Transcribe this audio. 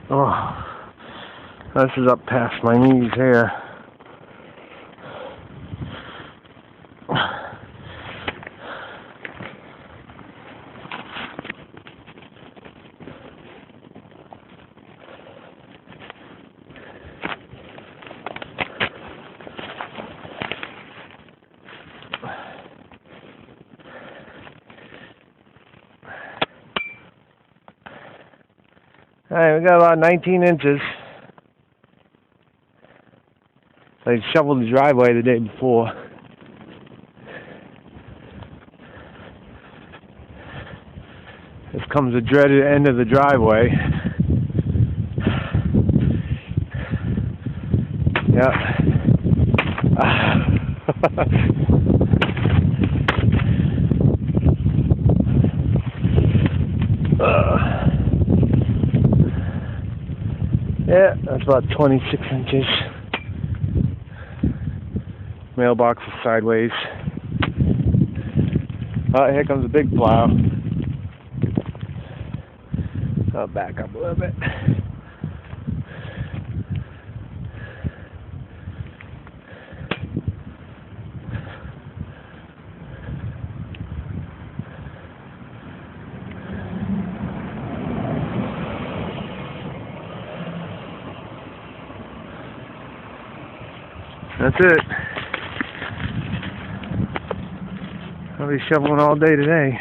Oh, this is up past my knees here. Alright, we got about 19 inches. I shoveled the driveway the day before. This comes the dreaded end of the driveway. Yeah. Yeah, that's about 26 inches. Mailbox is sideways. Oh, here comes a big plow. I'll back up a little bit. That's it. I'll be shoveling all day today.